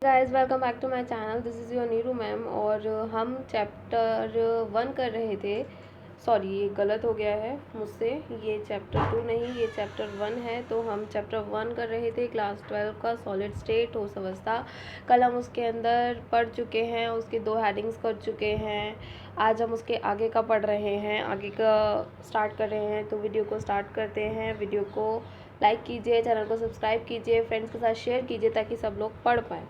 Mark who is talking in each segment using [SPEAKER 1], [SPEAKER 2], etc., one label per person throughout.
[SPEAKER 1] Guys welcome back to my channel. This is your Neeru ma'am और हम chapter 1 कर रहे थे। सॉरी, ये गलत हो गया है मुझसे, ये चैप्टर 2 नहीं, ये चैप्टर 1 है। तो हम चैप्टर 1 कर रहे थे, क्लास 12 का सॉलिड स्टेट ठोस अवस्था। कल हम उसके अंदर पढ़ चुके हैं, उसके 2 हेडिंग्स कर चुके हैं। आज हम उसके आगे का पढ़ रहे हैं, आगे का स्टार्ट कर रहे हैं। तो वीडियो को स्टार्ट करते हैं। वीडियो को लाइक कीजिए, चैनल को सब्सक्राइब कीजिए, फ्रेंड्स के साथ शेयर कीजिए ताकि सब लोग पढ़ पाएँ।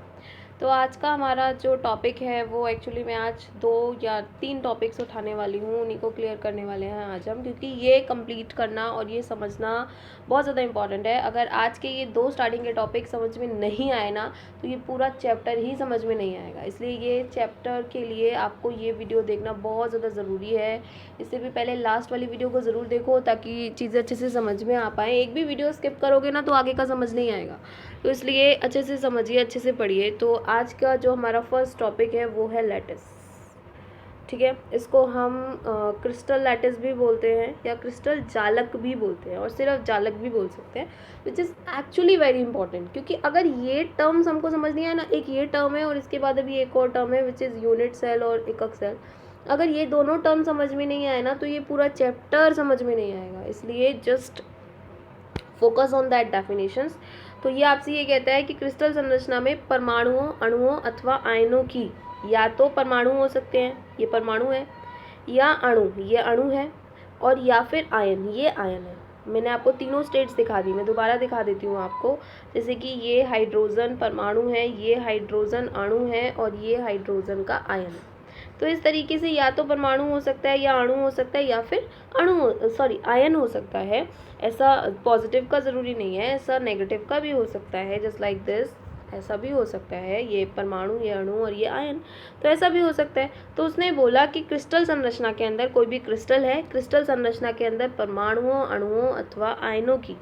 [SPEAKER 1] तो आज का हमारा जो टॉपिक है वो एक्चुअली मैं आज 2 या 3 टॉपिक्स उठाने वाली हूँ, उन्हीं को क्लियर करने वाले हैं आज हम, क्योंकि ये कंप्लीट करना और ये समझना बहुत ज़्यादा इंपॉर्टेंट है। अगर आज के ये 2 स्टार्टिंग के टॉपिक समझ में नहीं आए ना, तो ये पूरा चैप्टर ही समझ में नहीं आएगा। इसलिए ये चैप्टर के लिए आपको ये वीडियो देखना बहुत ज़्यादा ज़रूरी है। इससे भी पहले लास्ट वाली वीडियो को ज़रूर देखो ताकि चीज़ें अच्छे से समझ में आ पाएँ। एक भी वीडियो स्किप करोगे ना तो आगे का समझ नहीं आएगा, तो इसलिए अच्छे से समझिए, अच्छे से पढ़िए। तो आज का जो हमारा फर्स्ट टॉपिक है वो है लैटिस। ठीक है, इसको हम क्रिस्टल लैटिस भी बोलते हैं या क्रिस्टल जालक भी बोलते हैं और सिर्फ जालक भी बोल सकते हैं, which is actually very important. क्योंकि अगर ये टर्म्स हमको समझ नहीं आया ना, एक ये टर्म है और इसके बाद अभी एक और टर्म है विच इज़ यूनिट सेल और एकक सेल। अगर ये दोनों टर्म समझ में नहीं आए ना तो ये पूरा चैप्टर समझ में नहीं आएगा। इसलिए just focus on that definitions. तो ये आपसे ये कहता है कि क्रिस्टल संरचना में परमाणुओं, अणुओं अथवा आयनों की या तो परमाणु हो सकते हैं, ये परमाणु है, या अणु, ये अणु है, और या फिर आयन, ये आयन है। मैंने आपको तीनों स्टेट्स दिखा दी, मैं दोबारा दिखा देती हूँ आपको। जैसे कि ये हाइड्रोजन परमाणु है, ये हाइड्रोजन अणु है और ये हाइड्रोजन का आयन है। तो इस तरीके से या तो परमाणु हो सकता है या अणु हो सकता है या फिर आयन हो सकता है। ऐसा पॉजिटिव का ज़रूरी नहीं है, ऐसा नेगेटिव का भी हो सकता है। जस्ट लाइक दिस, ऐसा भी हो सकता है, ये परमाणु, ये अणु और ये आयन, तो ऐसा भी हो सकता है। तो उसने बोला कि क्रिस्टल संरचना के अंदर कोई भी क्रिस्टल है, क्रिस्टल संरचना के अंदर परमाणुओं, अणुओं अथवा आयनों की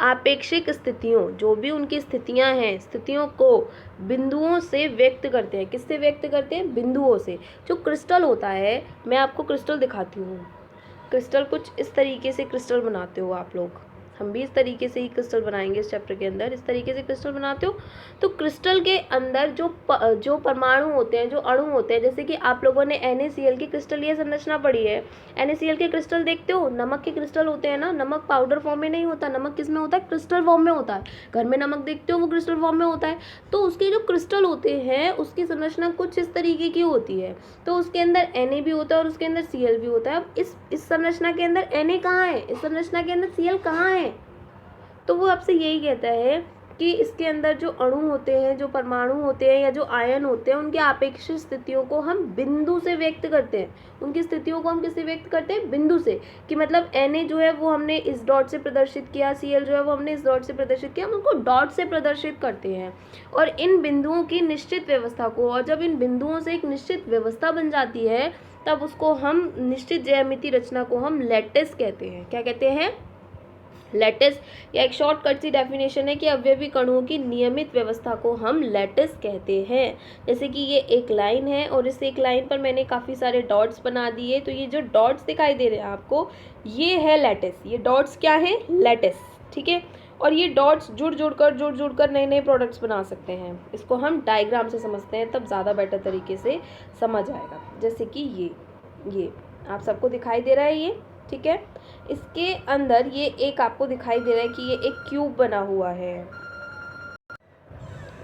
[SPEAKER 1] आपेक्षिक स्थितियों, जो भी उनकी स्थितियां हैं, स्थितियों को बिंदुओं से व्यक्त करते हैं। किससे व्यक्त करते हैं? बिंदुओं से। जो क्रिस्टल होता है, मैं आपको क्रिस्टल दिखाती हूँ। क्रिस्टल कुछ इस तरीके से क्रिस्टल बनाते हो आप लोग, हम भी इस तरीके से ही क्रिस्टल बनाएंगे इस चैप्टर के अंदर। इस तरीके से क्रिस्टल बनाते हो तो क्रिस्टल के अंदर जो परमाणु होते हैं, जो अणु होते हैं, जैसे कि आप लोगों ने NaCl की क्रिस्टलीय संरचना पढ़ी है। NaCl के क्रिस्टल देखते हो, नमक के क्रिस्टल होते हैं ना। नमक पाउडर फॉर्म में नहीं होता, नमक किस में होता है? क्रिस्टल फॉर्म में होता है। घर में नमक देखते हो, वो क्रिस्टल फॉर्म में होता है। तो उसके जो क्रिस्टल होते हैं उसकी संरचना कुछ इस तरीके की होती है। तो उसके अंदर Na भी होता है और उसके अंदर Cl भी होता है। अब इस संरचना के अंदर Na कहाँ है, इस संरचना के अंदर Cl कहाँ है? तो वो आपसे यही कहता है कि इसके अंदर जो अणु होते हैं, जो परमाणु होते हैं या जो आयन होते हैं, उनकी आपेक्षिक स्थितियों को हम बिंदु से व्यक्त करते हैं। उनकी स्थितियों को हम किससे व्यक्त करते हैं? बिंदु से। कि मतलब Na जो है वो हमने इस डॉट से प्रदर्शित किया, Cl जो है वो हमने इस डॉट से प्रदर्शित किया, हम उनको डॉट से प्रदर्शित करते हैं। और इन बिंदुओं की निश्चित व्यवस्था को, और जब इन बिंदुओं से एक निश्चित व्यवस्था बन जाती है तब उसको हम, निश्चित ज्यामिति रचना को हम लैटिस कहते हैं। क्या कहते हैं? लैटिस। या एक शॉर्टकट सी डेफिनेशन है कि अवयवी कणों की नियमित व्यवस्था को हम लैटिस कहते हैं। जैसे कि ये एक लाइन है और इस एक लाइन पर मैंने काफ़ी सारे डॉट्स बना दिए, तो ये जो डॉट्स दिखाई दे रहे हैं आपको, ये है लैटिस। ये डॉट्स क्या है? लैटिस। ठीक है, और ये डॉट्स जुड़ जुड़ कर नए नए प्रोडक्ट्स बना सकते हैं। इसको हम डायग्राम से समझते हैं, तब ज़्यादा बेटर तरीके से समझ आएगा। जैसे कि ये आप सबको दिखाई दे रहा है ये, ठीक है। इसके अंदर ये एक आपको दिखाई दे रहा है कि ये एक क्यूब बना हुआ है।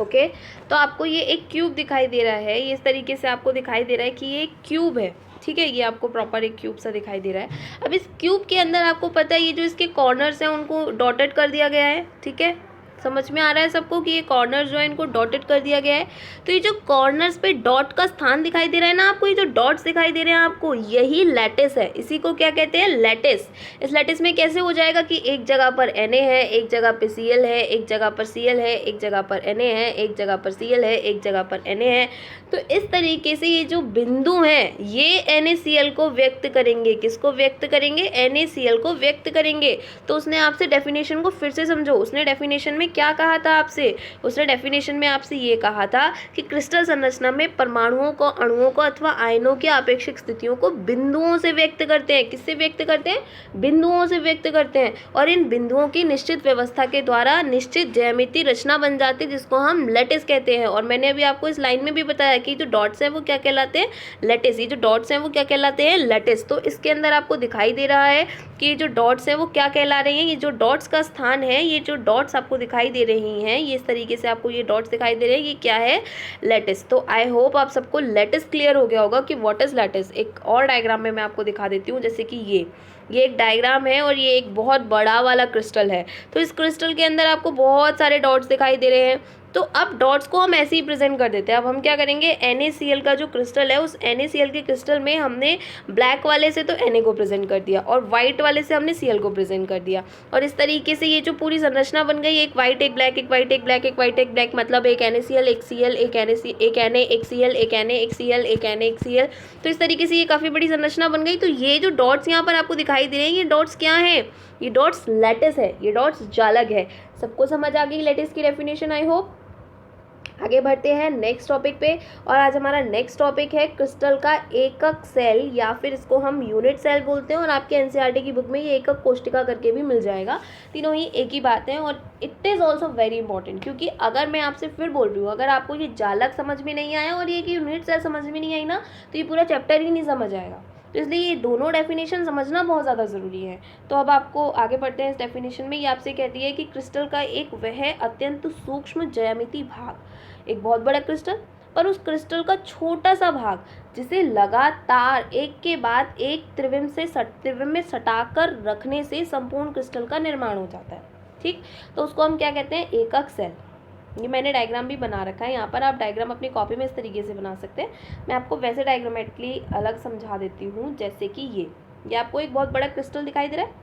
[SPEAKER 1] ओके, तो आपको ये एक क्यूब दिखाई दे रहा है, ये इस तरीके से आपको दिखाई दे रहा है कि ये एक क्यूब है। ठीक है, ये आपको प्रॉपर एक क्यूब सा दिखाई दे रहा है। अब इस क्यूब के अंदर आपको पता है ये जो इसके कॉर्नर्स हैं उनको डॉटेड कर दिया गया है। ठीक है, समझ में आ रहा है सबको कि ये कॉर्नर्स जो है इनको डॉटेड कर दिया गया है। तो ये जो कॉर्नर्स पे डॉट का स्थान दिखाई दे रहा है ना आपको, ये जो डॉट्स दिखाई दे रहे हैं आपको, यही लैटिस है। इसी को क्या कहते हैं? लैटिस। इस लैटिस में कैसे हो जाएगा कि एक जगह पर Na है, एक जगह पर Cl है, एक जगह पर Cl है, एक जगह पर Na है, एक जगह पर Cl है, एक जगह पर Na है। तो इस तरीके से ये जो बिंदु हैं ये NaCl को व्यक्त करेंगे। किसको व्यक्त करेंगे? NaCl को व्यक्त करेंगे। तो उसने आपसे डेफिनेशन को फिर से समझो। उसने डेफिनेशन में में क्या कहा था आपसे, उसने डेफिनेशन में आपसे ये कहा था कि क्रिस्टल संरचना में परमाणुओं को, अणुओं को अथवा आयनों की आपेक्षिक स्थितियों को बिंदुओं से व्यक्त करते हैं। किससे व्यक्त करते हैं? बिंदुओं से व्यक्त करते हैं। और इन बिंदुओं की निश्चित व्यवस्था के द्वारा निश्चित ज्यामितीय रचना बन जाती है, जिसको हम लैटिस कहते हैं। और मैंने अभी आपको इस लाइन में भी बताया कि जो डॉट्स हैं वो क्या कहलाते हैं? लैटिस। ये जो डॉट्स हैं वो क्या कहलाते हैं? लैटिस। तो इसके अंदर आपको दिखाई दे रहा है कि ये जो डॉट्स हैं वो क्या कहला रही हैं। ये जो डॉट्स का स्थान है, ये जो डॉट्स आपको दिखाई दे रही हैं, ये इस तरीके से आपको ये डॉट्स दिखाई दे रहे हैं, ये क्या है? लैटिस। तो आई होप आप सबको लैटिस क्लियर हो गया होगा कि व्हाट इज लैटिस। एक और डायग्राम में मैं आपको दिखा देती हूँ, जैसे कि ये एक डायग्राम है और ये एक बहुत बड़ा वाला क्रिस्टल है। तो इस क्रिस्टल के अंदर आपको बहुत सारे डॉट्स दिखाई दे रहे हैं। तो अब डॉट्स को हम ऐसे ही प्रेजेंट कर देते हैं। अब हम क्या करेंगे, NaCl का जो क्रिस्टल है, उस NaCl के क्रिस्टल में हमने ब्लैक वाले से तो Na को प्रेजेंट कर दिया और वाइट वाले से हमने Cl को प्रेजेंट कर दिया। और इस तरीके से ये जो पूरी संरचना बन गई, एक वाइट एक ब्लैक, एक वाइट एक ब्लैक, एक वाइट एक ब्लैक, मतलब एक NaCl एक Cl एक Na एक Cl एक Na एक Cl एक Na एक Cl। तो इस तरीके से ये काफ़ी बड़ी संरचना बन गई। तो ये जो डॉट्स यहाँ पर आपको दिखाई दे रहे हैं, ये डॉट्स क्या हैं? ये डॉट्स लैटिस है, ये डॉट्स जालक है। सबको समझ आ गई लैटिस की डेफिनेशन, आई होप। आगे बढ़ते हैं नेक्स्ट टॉपिक पे। और आज हमारा नेक्स्ट टॉपिक है क्रिस्टल का एकक सेल, या फिर इसको हम यूनिट सेल बोलते हैं। और आपके एनसीईआरटी की बुक में ये एकक कोष्टिका करके भी मिल जाएगा। तीनों ही एक ही बात है और it is also very important, क्योंकि अगर मैं आपसे फिर बोल रही हूँ, अगर आपको ये जालक समझ में नहीं आया और ये कि यूनिट सेल समझ में नहीं आई ना, तो ये पूरा चैप्टर ही नहीं समझ आएगा। तो इसलिए ये दोनों डेफिनेशन समझना बहुत ज़्यादा ज़रूरी है। तो अब आपको आगे बढ़ते हैं इस डेफिनेशन में। ये आपसे कहती है कि क्रिस्टल का एक वह अत्यंत सूक्ष्म ज्यामितीय भाग, एक बहुत बड़ा क्रिस्टल पर उस क्रिस्टल का छोटा सा भाग, जिसे लगातार एक के बाद एक त्रिविम में सटाकर रखने से संपूर्ण क्रिस्टल का निर्माण हो जाता है। ठीक, तो उसको हम क्या कहते हैं? एकक सेल। ये मैंने डायग्राम भी बना रखा है, यहाँ पर आप डायग्राम अपनी कॉपी में इस तरीके से बना सकते हैं। मैं आपको वैसे डायग्रामेटिकली अलग समझा देती हूँ, जैसे कि ये आपको एक बहुत बड़ा क्रिस्टल दिखाई दे रहा है,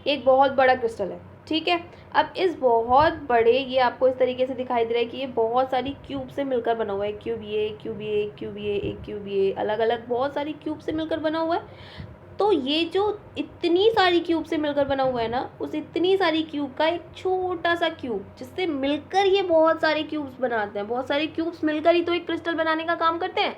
[SPEAKER 1] ये एक बहुत बड़ा क्रिस्टल है। ठीक है, अब इस बहुत बड़े, ये आपको इस तरीके से दिखाई दे रहा है कि ये बहुत सारी क्यूब से मिलकर बना हुआ है। क्यूब ये, क्यूब ये, क्यूब ये, एक क्यूब ये, अलग अलग बहुत सारी क्यूब से मिलकर बना हुआ है। तो ये जो इतनी सारी क्यूब से मिलकर बना हुआ है ना, उस इतनी सारी क्यूब का एक छोटा सा क्यूब, जिससे मिलकर ये बहुत सारे क्यूब्स बनाते हैं। बहुत सारे क्यूब्स मिलकर ही तो एक क्रिस्टल बनाने का काम करते हैं।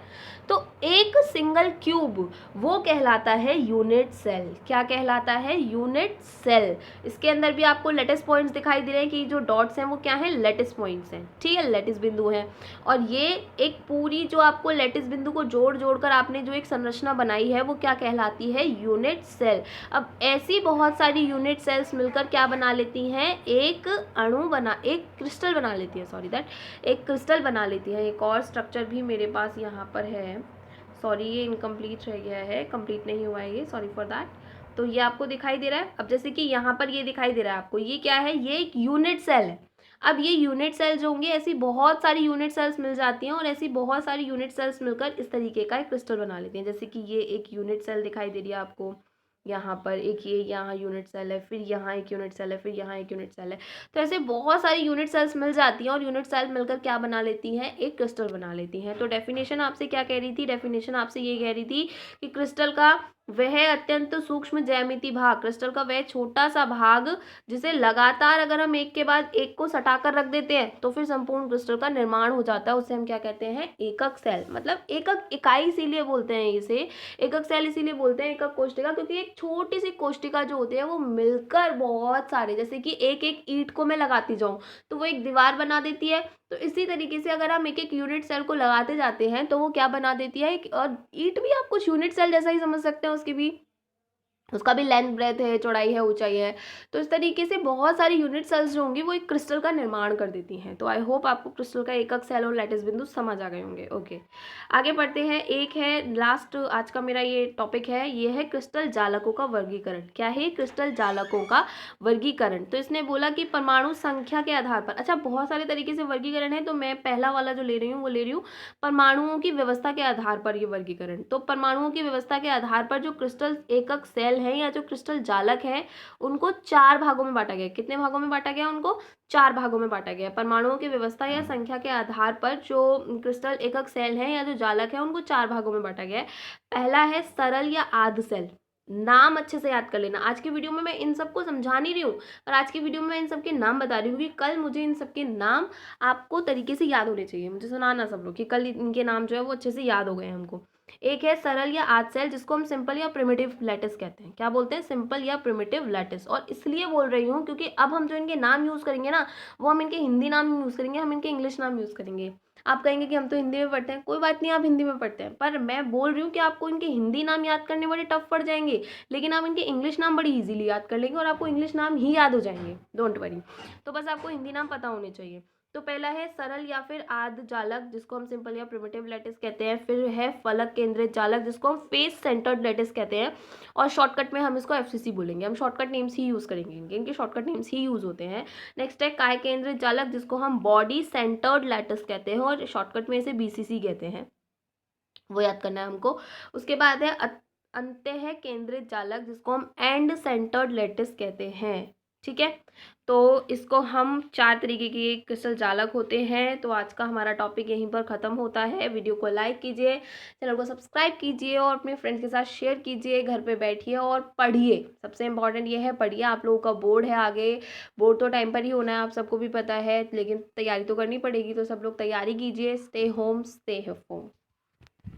[SPEAKER 1] तो एक सिंगल क्यूब वो कहलाता है यूनिट सेल। क्या कहलाता है? Unit cell. इसके अंदर भी आपको लैटिस पॉइंट्स दिखाई दे रहे हैं कि जो डॉट्स हैं वो क्या हैं? लैटिस पॉइंट्स हैं। ठीक है, लैटिस बिंदु हैं। और ये एक पूरी जो आपको लैटिस बिंदु को जोड़ जोड़कर आपने जो एक संरचना बनाई है, वो क्या कहलाती है? Unit cell. अब ऐसी बहुत सारी यूनिट सेल्स मिलकर क्या बना लेती हैं? एक क्रिस्टल बना लेती है। एक क्रिस्टल बना लेती है। एक और स्ट्रक्चर भी मेरे पास यहाँ पर है, सॉरी ये इनकम्प्लीट रह गया है, कंप्लीट नहीं हुआ है ये, सॉरी फॉर दैट। तो ये आपको दिखाई दे रहा है। अब जैसे कि यहाँ पर ये दिखाई दे रहा है आपको, ये क्या है? ये एक यूनिट सेल है। अब ये यूनिट सेल जो होंगे, ऐसी बहुत सारी यूनिट सेल्स मिल जाती हैं और ऐसी बहुत सारी यूनिट सेल्स मिलकर इस तरीके का एक क्रिस्टल बना लेती हैं। जैसे कि ये एक यूनिट सेल दिखाई दे रही है आपको, यहाँ पर एक ये यहाँ यूनिट सेल है, फिर यहाँ एक यूनिट सेल है, फिर यहाँ एक यूनिट सेल है। तो ऐसे बहुत सारी यूनिट सेल्स मिल जाती हैं और यूनिट सेल मिलकर क्या बना लेती हैं? एक क्रिस्टल बना लेती हैं। तो डेफिनेशन आपसे क्या कह रही थी? डेफिनेशन आपसे ये कह रही थी कि क्रिस्टल का वह अत्यंत सूक्ष्म ज्यामितीय भाग, क्रिस्टल का वह छोटा सा भाग, जिसे लगातार अगर हम एक के बाद एक को सटाकर रख देते हैं तो फिर संपूर्ण क्रिस्टल का निर्माण हो जाता है। उसे हम क्या कहते हैं? एकक सेल। मतलब एकक इकाई इसीलिए बोलते हैं इसे, एकक सेल इसीलिए बोलते हैं एकक कोशिका, क्योंकि एक छोटी सी कोशिका जो होती है वो मिलकर बहुत सारे, जैसे कि एक एक ईंट को मैं लगाती जाऊँ तो वो एक दीवार बना देती है। तो इसी तरीके से अगर हम एक एक यूनिट सेल को लगाते जाते हैं तो वो क्या बना देती है? और ईंट भी आप कुछ यूनिट सेल जैसा ही समझ सकते हैं, उसका भी लेंथ ब्रेथ है, चौड़ाई है, ऊंचाई है। तो इस तरीके से बहुत सारी यूनिट सेल्स जो होंगी वो एक क्रिस्टल का निर्माण कर देती हैं। तो आई होप आपको क्रिस्टल का एकक सेल और लैटिस बिंदु समझ आ गए होंगे। ओके, आगे बढ़ते हैं। एक है लास्ट आज का मेरा ये टॉपिक है, ये है क्रिस्टल जालकों का वर्गीकरण। क्या है? क्रिस्टल जालकों का वर्गीकरण। तो इसने बोला कि परमाणु संख्या के आधार पर, अच्छा बहुत सारे तरीके से वर्गीकरण है, तो मैं पहला वाला जो ले रही हूँ वो ले रही हूँ परमाणुओं की व्यवस्था के आधार पर ये वर्गीकरण। तो परमाणुओं की व्यवस्था के आधार पर जो क्रिस्टल एकक सेल है या जो क्रिस्टल जालक है, उनको 4 भागों में बांटा गया। कितने भागों में बांटा गया? उनको 4 भागों में बांटा गया। परमाणुओं की व्यवस्था या संख्या के आधार पर जो क्रिस्टल एकक सेल है या जो जालक है, उनको 4 भागों में बांटा गया है। पहला है सरल या आध सेल। नाम अच्छे से याद कर लेना। आज की वीडियो में मैं इन सबको समझा नहीं रही हूँ, पर आज की वीडियो में मैं इन सबके नाम बता रही हूँ कि कल मुझे इन सबके नाम आपको तरीके से याद होने चाहिए। मुझे सुनाना सब लोग कि कल इनके नाम जो है वो अच्छे से याद हो गए हैं हमको। एक है सरल या आध सेल, जिसको हम सिंपल या प्रिमिटिव लैटिस कहते हैं। क्या बोलते हैं? सिंपल या प्रिमिटिव लैटिस। और इसलिए बोल रही हूँ क्योंकि अब हम जो इनके नाम यूज़ करेंगे ना, वो हम इनके हिंदी नाम यूज़ करेंगे, हम इनके इंग्लिश नाम यूज़ करेंगे। आप कहेंगे कि हम तो हिंदी में पढ़ते हैं, कोई बात नहीं, आप हिंदी में पढ़ते हैं, पर मैं बोल रही हूँ कि आपको इनके हिंदी नाम याद करने बड़े टफ पड़ जाएंगे, लेकिन आप इनके इंग्लिश नाम बड़ी इजीली याद कर लेंगे और आपको इंग्लिश नाम ही याद हो जाएंगे। Don't worry. तो बस आपको हिंदी नाम पता होने चाहिए। तो पहला है सरल या फिर आध जालक, जिसको हम सिंपल या प्रिमिटिव लैटिस कहते हैं। फिर है फलक केंद्रित जालक, जिसको हम फेस सेंटर्ड लैटिस कहते हैं। और शॉर्टकट में हम इसको एफसीसी बोलेंगे। हम शॉर्टकट नेम्स ही यूज़ करेंगे, इनके शॉर्टकट नेम्स ही यूज़ होते हैं। नेक्स्ट है काय केंद्रित जालक, जिसको हम बॉडी सेंटर्ड लैटिस कहते हैं और शॉर्टकट में इसे बीसीसी कहते हैं। वो याद करना है हमको। उसके बाद है अंत्य है केंद्रित जालक, जिसको हम एंड सेंटर्ड लैटिस कहते हैं। ठीक है, तो इसको हम 4 तरीके के क्रिस्टल जालक होते हैं। तो आज का हमारा टॉपिक यहीं पर ख़त्म होता है। वीडियो को लाइक कीजिए, चैनल को सब्सक्राइब कीजिए और अपने फ्रेंड्स के साथ शेयर कीजिए। घर पे बैठिए और पढ़िए। सबसे इम्पॉर्टेंट ये है, पढ़िए। आप लोगों का बोर्ड है आगे, बोर्ड तो टाइम पर ही होना है, आप सबको भी पता है, लेकिन तैयारी तो करनी पड़ेगी। तो सब लोग तैयारी कीजिए। Stay home, stay home.